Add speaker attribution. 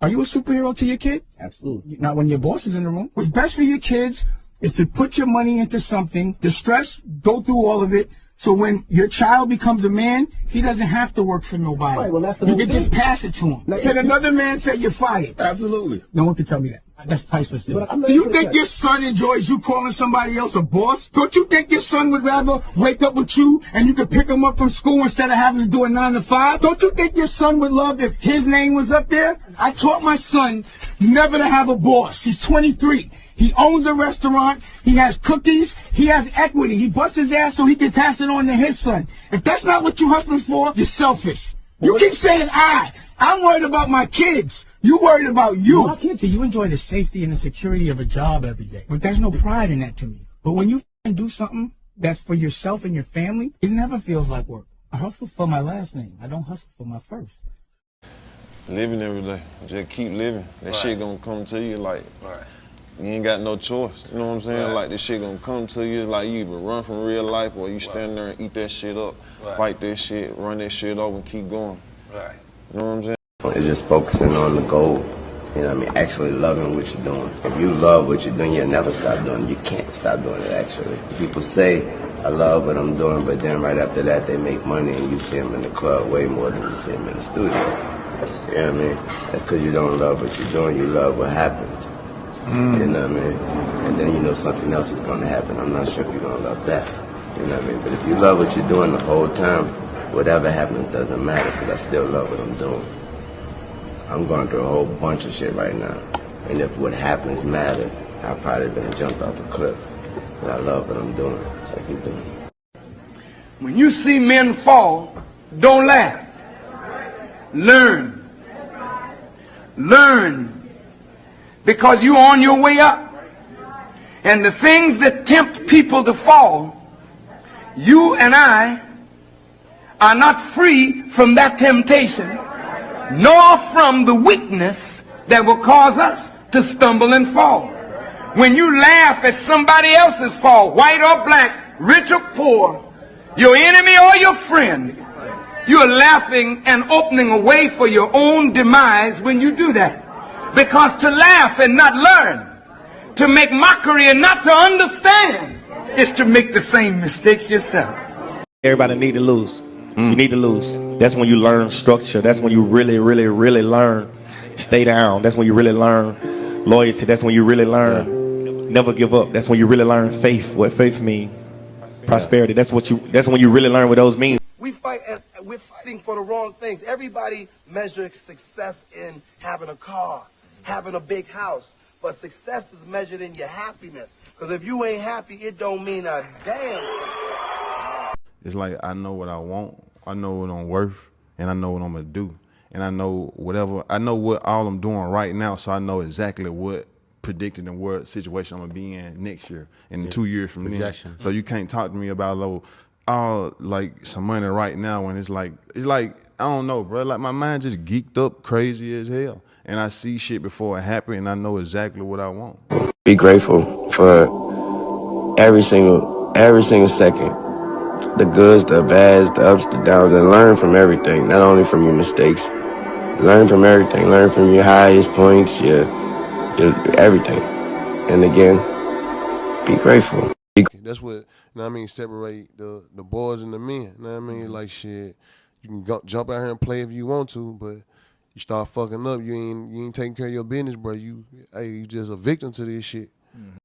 Speaker 1: Are you a superhero to your kid?
Speaker 2: Absolutely.
Speaker 1: Not when your boss is in the room. What's best for your kids is to put your money into something, the stress, go through all of it, so when your child becomes a man, he doesn't have to work for nobody.
Speaker 2: Right, well, that's the
Speaker 1: you
Speaker 2: whole
Speaker 1: can
Speaker 2: thing.
Speaker 1: just pass it to him. Can another man say you're fired?
Speaker 3: Absolutely.
Speaker 1: No one can tell me that. That's priceless.
Speaker 2: But
Speaker 1: Do you think your son enjoys you calling somebody else a boss? Don't you think your son would rather wake up with you and you could pick him up from school instead of having to do a 9 to 5? Don't you think your son would love if his name was up there? I taught my son never to have a boss. He's 23. He owns a restaurant. He has cookies. He has equity. He busts his ass so he can pass it on to his son. If that's not what you're hustling for, you're selfish. You keep saying I'm worried about my kids. You worried about you. My kids, you enjoy the safety and the security of a job every day. But there's no pride in that to me. But when you do something that's for yourself and your family, it never feels like work. I hustle for my last name. I don't hustle for my first.
Speaker 4: Living every day. Just keep living. That shit gonna come to you like you ain't got no choice. You know what I'm saying? Like this shit gonna come to you like you either run from real life or you stand there and eat that shit up, fight that shit, run that shit over and keep going.
Speaker 3: Right.
Speaker 4: You know what I'm saying?
Speaker 5: It's just focusing on the goal, you know what I mean, actually loving what you're doing. If you love what you're doing, you'll never stop doing it. You can't stop doing it, actually. People say, I love what I'm doing, but then right after that, they make money and you see them in the club way more than you see them in the studio. You know what I mean? That's because you don't love what you're doing, you love what happened. You know what I mean? And then you know something else is going to happen. I'm not sure if you're going to love that. You know what I mean? But if you love what you're doing the whole time, whatever happens doesn't matter because I still love what I'm doing. I'm going through a whole bunch of shit right now. And if what happens mattered, I'd probably been jumped off a cliff. But I love what I'm doing, so I keep doing it.
Speaker 6: When you see men fall, don't laugh. Learn. Learn. Because you're on your way up. And the things that tempt people to fall, you and I are not free from that temptation, nor from the weakness that will cause us to stumble and fall. When you laugh at somebody else's fall, white or black, rich or poor, your enemy or your friend, you are laughing and opening a way for your own demise when you do that. Because to laugh and not learn, to make mockery and not to understand, is to make the same mistake yourself.
Speaker 7: Everybody need to lose. You need to lose. That's when you learn structure. That's when you really, really, really learn. Stay down. That's when you really learn loyalty. That's when you really learn never give up. That's when you really learn faith. What faith means. Prosperity. That's when you really learn what those mean.
Speaker 8: We're fighting for the wrong things. Everybody measures success in having a car, having a big house. But success is measured in your happiness. Because if you ain't happy, it don't mean a damn thing.
Speaker 4: It's like I know what I want, I know what I'm worth, and I know what I'm gonna do. And I know what all I'm doing right now, so I know exactly what predicted and what situation I'm gonna be in next year and 2 years from then. So you can't talk to me about like some money right now when it's like I don't know, bro. Like my mind just geeked up crazy as hell. And I see shit before it happens and I know exactly what I want.
Speaker 5: Be grateful for every single second. The goods, the bads, the ups, the downs, and learn from everything, not only from your mistakes. Learn from everything. Learn from your highest points, your everything. And again, be grateful.
Speaker 9: That's what, you know what I mean, separate the boys and the men. You know what I mean? Like shit, you can jump out here and play if you want to, but you start fucking up, you ain't taking care of your business, bro. You just a victim to this shit.